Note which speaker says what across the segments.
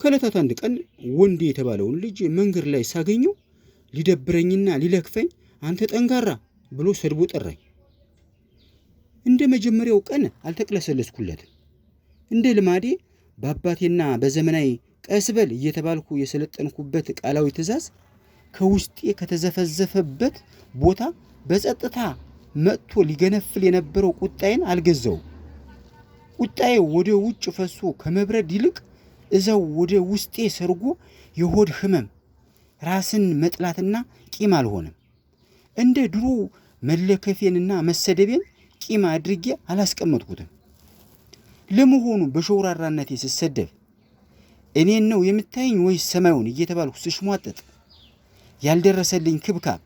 Speaker 1: ከዕለታት አንድ ቀን ወንዴ የተባለውን ልጅ መንገድ ላይ ሳገኘው ሊደብረኝና ሊለክፈኝ አንተ ጠንጋራ ብሎ ሰድቦ ጠራኝ። እንደ መጀመሪያው ቀን አልተቅለሰለስኩለትም። እንደ ልማዴ በአባቴና በዘመናዊ ቀስበል እየተባልኩ የሰለጠንኩበት ቃላዊ ትእዛዝ ከውስጤ ከተዘፈዘፈበት ቦታ በጸጥታ መጥቶ ሊገነፍል የነበረው ቁጣዬን አልገዛውም። ቁጣዬ ወደ ውጭ ፈሶ ከመብረድ ይልቅ እዛው ወደ ውስጤ ሰርጎ የሆድ ህመም፣ ራስን መጥላትና ቂም አልሆነም። እንደ ድሮ መለከፌንና መሰደቤን ቂም አድርጌ አላስቀመጥኩትም። ለመሆኑ በሾውራራነቴ ስሰደብ እኔን ነው የምታየኝ ወይስ ሰማዩን እየተባልኩ ስሽሟጠጥ ያልደረሰልኝ ክብካብ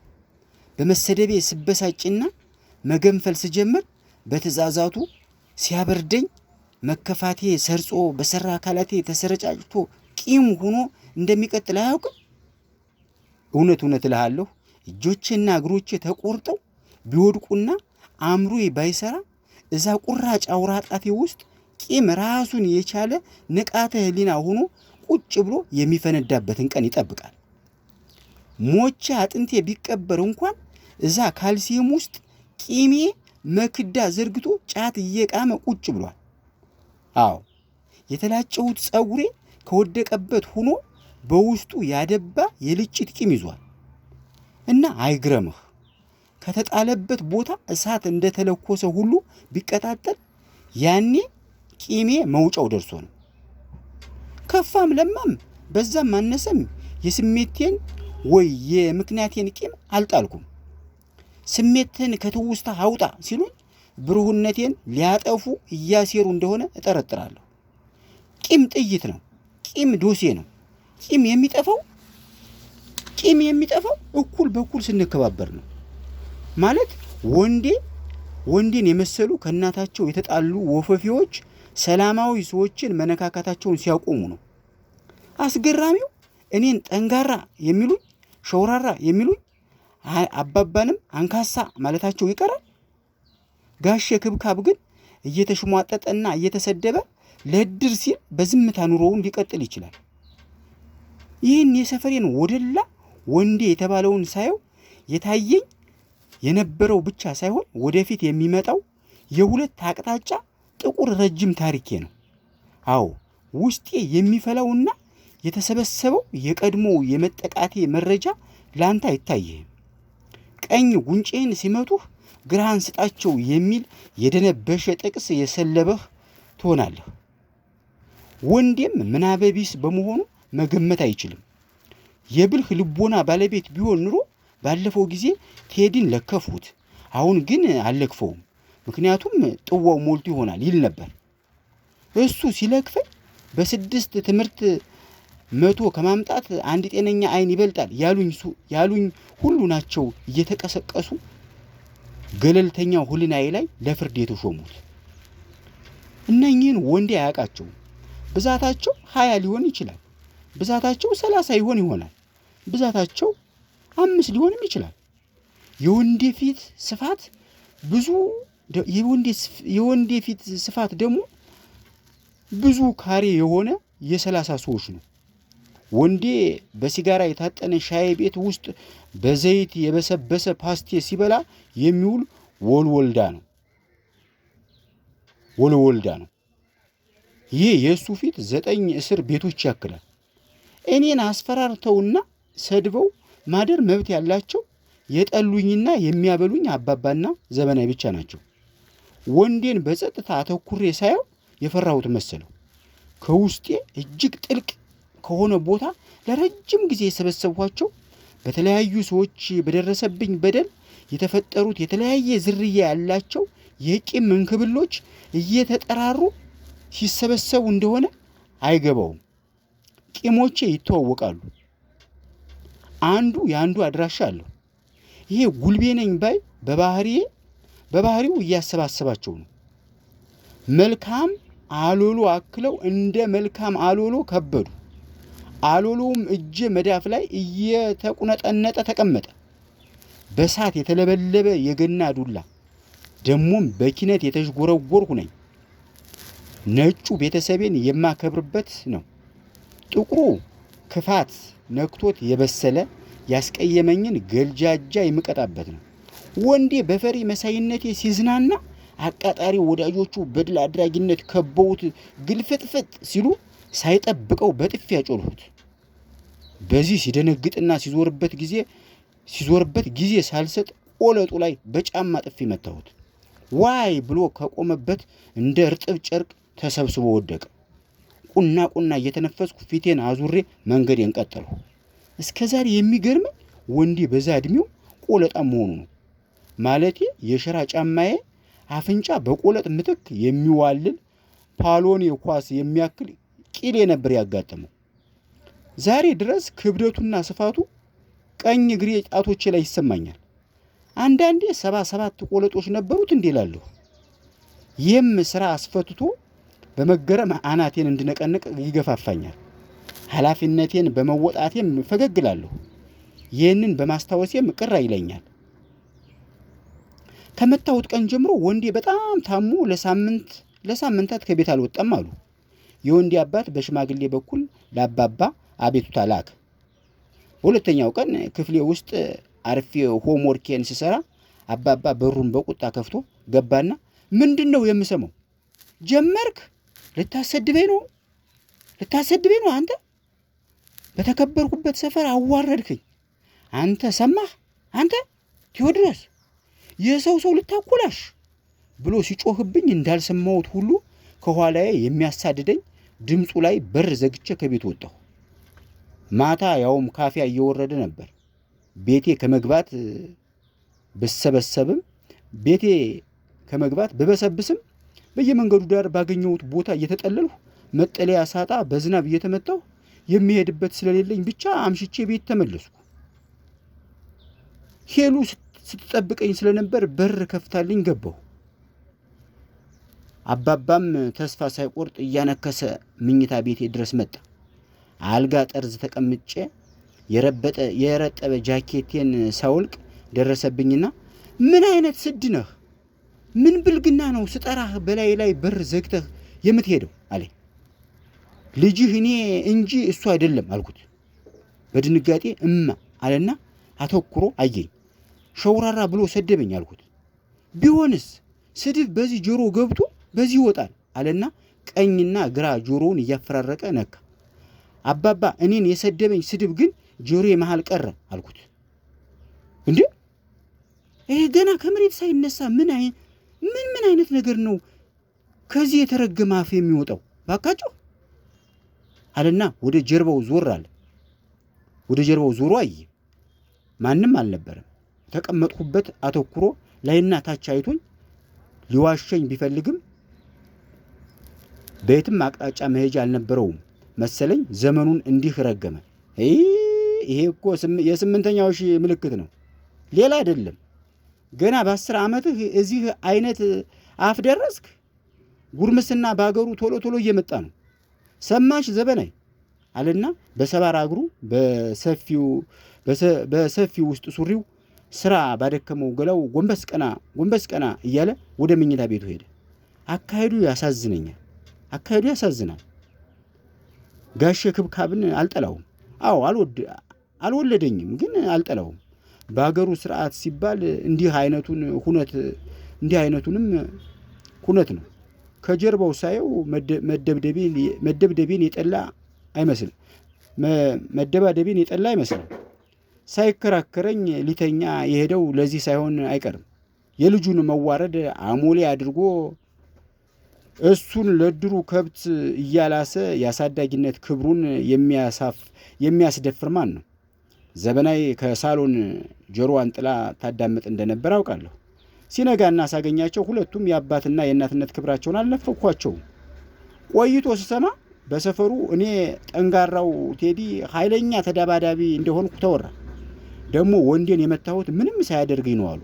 Speaker 1: በመሰደቤ ስበሳጭና መገንፈል ስጀምር በትእዛዛቱ ሲያበርደኝ መከፋቴ ሰርጾ በሰራ አካላቴ ተሰረጫጭቶ ቂም ሆኖ እንደሚቀጥል አያውቅም? እውነት እልሃለሁ እጆቼና እግሮቼ ተቆርጠው ቢወድቁና አእምሮዬ ባይሰራ እዛ ቁራጭ አውራ ጣቴ ውስጥ ቂም ራሱን የቻለ ንቃተ ህሊና ሆኖ ቁጭ ብሎ የሚፈነዳበትን ቀን ይጠብቃል። ሞቼ አጥንቴ ቢቀበር እንኳን እዛ ካልሲየም ውስጥ ቂሜ መክዳ ዘርግቶ ጫት እየቃመ ቁጭ ብሏል። አዎ የተላጨሁት ጸጉሬ ከወደቀበት ሆኖ በውስጡ ያደባ የልጭት ቂም ይዟል። እና አይግረምህ ከተጣለበት ቦታ እሳት እንደተለኮሰ ሁሉ ቢቀጣጠል ያኔ ቂሜ መውጫው ደርሶ ነው። ከፋም ለማም በዛም አነሰም የስሜቴን ወይ የምክንያቴን ቂም አልጣልኩም። ስሜትን ከትውስታ አውጣ ሲሉኝ ብሩህነቴን ሊያጠፉ እያሴሩ እንደሆነ እጠረጥራለሁ። ቂም ጥይት ነው። ቂም ዶሴ ነው። ቂም የሚጠፋው እኩል በኩል ስንከባበር ነው። ማለት ወንዴን የመሰሉ ከእናታቸው የተጣሉ ወፈፊዎች ሰላማዊ ሰዎችን መነካካታቸውን ሲያቆሙ ነው። አስገራሚው እኔን ጠንጋራ የሚሉኝ ሸውራራ የሚሉኝ አባባንም አንካሳ ማለታቸው ይቀራል። ጋሼ ክብካብ ግን እየተሽሟጠጠና እየተሰደበ ለድር ሲል በዝምታ ኑሮውን ሊቀጥል ይችላል። ይህን የሰፈሬን ወደላ ወንዴ የተባለውን ሳየው የታየኝ የነበረው ብቻ ሳይሆን ወደፊት የሚመጣው የሁለት አቅጣጫ ጥቁር ረጅም ታሪኬ ነው። አዎ ውስጤ የሚፈላውና የተሰበሰበው የቀድሞ የመጠቃቴ መረጃ ላንተ አይታይህም። ቀኝ ጉንጬን ሲመቱህ ግራህን ስጣቸው የሚል የደነበሸ ጥቅስ የሰለበህ ትሆናለህ። ወንዴም ምናበቢስ በመሆኑ መገመት አይችልም። የብልህ ልቦና ባለቤት ቢሆን ኑሮ ባለፈው ጊዜ ቴዲን ለከፉት፣ አሁን ግን አልለክፈውም ምክንያቱም ጥዋው ሞልቶ ይሆናል ይል ነበር። እሱ ሲለክፈኝ በ6 ትምህርት 100 ከማምጣት አንድ ጤነኛ አይን ይበልጣል ያሉኝ ሁሉ ናቸው እየተቀሰቀሱ ገለልተኛው ህሊናዬ ላይ ለፍርድ የተሾሙት። እነኚህን ወንዴ አያውቃቸውም። ብዛታቸው 20 ሊሆን ይችላል። ብዛታቸው 30 ይሆናል። ብዛታቸው 5 ሊሆንም ይችላል። የወንዴ ፊት ስፋት ደግሞ ብዙ ካሬ የሆነ የ30 ሰዎች ነው። ወንዴ በሲጋራ የታጠነ ሻይ ቤት ውስጥ በዘይት የበሰበሰ ፓስቴ ሲበላ የሚውል ወልወልዳ ነው። ይህ የእሱ ፊት 9 እስር ቤቶች ያክላል። እኔን አስፈራርተውና ሰድበው ማደር መብት ያላቸው የጠሉኝና የሚያበሉኝ አባባና ዘመናዊ ብቻ ናቸው። ወንዴን በጸጥታ አተኩሬ ሳየው የፈራሁት መሰለው። ከውስጤ እጅግ ጥልቅ ከሆነ ቦታ ለረጅም ጊዜ የሰበሰብኳቸው በተለያዩ ሰዎች በደረሰብኝ በደል የተፈጠሩት የተለያየ ዝርያ ያላቸው የቂም እንክብሎች እየተጠራሩ ሲሰበሰቡ እንደሆነ አይገባውም። ቂሞቼ ይተዋወቃሉ። አንዱ የአንዱ አድራሻ አለው። ይሄ ጉልቤ ነኝ ባይ በባህሪው እያሰባሰባቸው ነው። መልካም አሎሎ አክለው እንደ መልካም አሎሎ ከበዱ። አሎሎውም እጀ መዳፍ ላይ እየተቁነጠነጠ ተቀመጠ። በሳት የተለበለበ የገና ዱላ ደሞም በኪነት የተዥጎረጎርኩ ነኝ። ነጩ ቤተሰቤን የማከብርበት ነው። ጥቁሩ ክፋት ነክቶት የበሰለ ያስቀየመኝን ገልጃጃ የምቀጣበት ነው። ወንዴ በፈሪ መሳይነቴ ሲዝናና አቃጣሪ ወዳጆቹ በድል አድራጊነት ከበውት ግልፍጥፍጥ ሲሉ ሳይጠብቀው በጥፊ ያጮልሁት። በዚህ ሲደነግጥና ሲዞርበት ጊዜ ሳልሰጥ ቆለጡ ላይ በጫማ ጥፊ መታሁት። ዋይ ብሎ ከቆመበት እንደ እርጥብ ጨርቅ ተሰብስቦ ወደቀ። ቁና እየተነፈስኩ ፊቴን አዙሬ መንገዴን ቀጠልሁ። እስከዛሬ የሚገርመኝ ወንዴ በዛ እድሜው ቆለጣም መሆኑ ነው። ማለቴ የሸራ ጫማዬ አፍንጫ በቆለጥ ምትክ የሚዋልል ፓሎኔ ኳስ የሚያክል ቂሌ ነበር ያጋጠመው። ዛሬ ድረስ ክብደቱና ስፋቱ ቀኝ እግሬ ጣቶቼ ላይ ይሰማኛል። አንዳንዴ 77 ቆለጦች ነበሩት እንዴ እላለሁ። ይህም ስራ አስፈትቶ በመገረም አናቴን እንድነቀንቅ ይገፋፋኛል። ኃላፊነቴን በመወጣቴም ፈገግ እላለሁ። ይህንን በማስታወሴም ቅር ይለኛል። ከመታሁት ቀን ጀምሮ ወንዴ በጣም ታሞ ለሳምንታት ከቤት አልወጣም አሉ። የወንዴ አባት በሽማግሌ በኩል ለአባባ አቤቱታ ላክ። በሁለተኛው ቀን ክፍሌ ውስጥ አርፌ ሆምወርኬን ስሰራ አባባ በሩን በቁጣ ከፍቶ ገባና ምንድን ነው የምሰማው? ጀመርክ? ልታሰድበኝ ነው አንተ? በተከበርኩበት ሰፈር አዋረድከኝ። አንተ ሰማህ? አንተ ቴዎድሮስ የሰው ልታኮላሽ ብሎ ሲጮህብኝ እንዳልሰማሁት ሁሉ ከኋላዬ የሚያሳድደኝ ድምፁ ላይ በር ዘግቼ ከቤት ወጣሁ። ማታ ያውም ካፊያ እየወረደ ነበር። ቤቴ ከመግባት ብበሰብስም በየመንገዱ ዳር ባገኘሁት ቦታ እየተጠለልሁ መጠለያ ሳጣ በዝናብ እየተመታሁ የሚሄድበት ስለሌለኝ ብቻ አምሽቼ ቤት ተመለስኩ። ሄሉ ስትጠብቀኝ ስለነበር በር ከፍታልኝ ገባሁ። አባባም ተስፋ ሳይቆርጥ እያነከሰ ምኝታ ቤቴ ድረስ መጣ። አልጋ ጠርዝ ተቀምጬ የረጠበ ጃኬቴን ሳውልቅ ደረሰብኝና ምን አይነት ስድ ነህ? ምን ብልግና ነው ስጠራህ በላይ ላይ በር ዘግተህ የምትሄደው አለኝ። ልጅህ እኔ እንጂ እሱ አይደለም አልኩት። በድንጋጤ እማ አለና አተኩሮ አየኝ። ሸውራራ ብሎ ሰደበኝ አልኩት። ቢሆንስ ስድብ በዚህ ጆሮ ገብቶ በዚህ ይወጣል አለና ቀኝና ግራ ጆሮውን እያፈራረቀ ነካ። አባባ እኔን የሰደበኝ ስድብ ግን ጆሮዬ መሃል ቀረ አልኩት። እንዴ ይሄ ገና ከመሬት ሳይነሳ ምን አይነት ነገር ነው ከዚህ የተረገመ አፍ የሚወጣው? ባካቸው አለና ወደ ጀርባው ዞሮ አየ። ማንም አልነበረም። ተቀመጥኩበት አተኩሮ ላይና ታች አይቶኝ ሊዋሸኝ ቢፈልግም በየትም አቅጣጫ መሄጃ አልነበረውም መሰለኝ። ዘመኑን እንዲህ ረገመ። ይሄ እኮ የስምንተኛው ሺህ ምልክት ነው፣ ሌላ አይደለም። ገና በ10 ዓመትህ እዚህ አይነት አፍ ደረስክ? ጉርምስና በአገሩ ቶሎ እየመጣ ነው። ሰማሽ ዘበናይ አለና በሰባራ እግሩ በሰፊው ውስጥ ሱሪው ስራ ባደከመው ገላው ጎንበስ ቀና እያለ ወደ መኝታ ቤቱ ሄደ። አካሄዱ ያሳዝናል። ጋሼ ክብካብን አልጠላውም። አዎ አልወለደኝም፣ ግን አልጠላውም። በአገሩ ስርዓት ሲባል እንዲህ አይነቱንም ሁነት ነው። ከጀርባው ሳየው መደባደቤን የጠላ አይመስልም። ሳይከራከረኝ ሊተኛ የሄደው ለዚህ ሳይሆን አይቀርም። የልጁን መዋረድ አሞሌ አድርጎ እሱን ለድሩ ከብት እያላሰ የአሳዳጊነት ክብሩን የሚያስደፍር ማን ነው? ዘበናይ ከሳሎን ጆሮዋን ጥላ ታዳምጥ እንደነበር አውቃለሁ። ሲነጋና ሳገኛቸው ሁለቱም የአባትና የእናትነት ክብራቸውን አልነፈኳቸውም። ቆይቶ ስሰማ በሰፈሩ እኔ ጠንጋራው ቴዲ ኃይለኛ ተዳባዳቢ እንደሆንኩ ተወራ። ደግሞ ወንዴን የመታሁት ምንም ሳያደርገኝ ነው አሉ።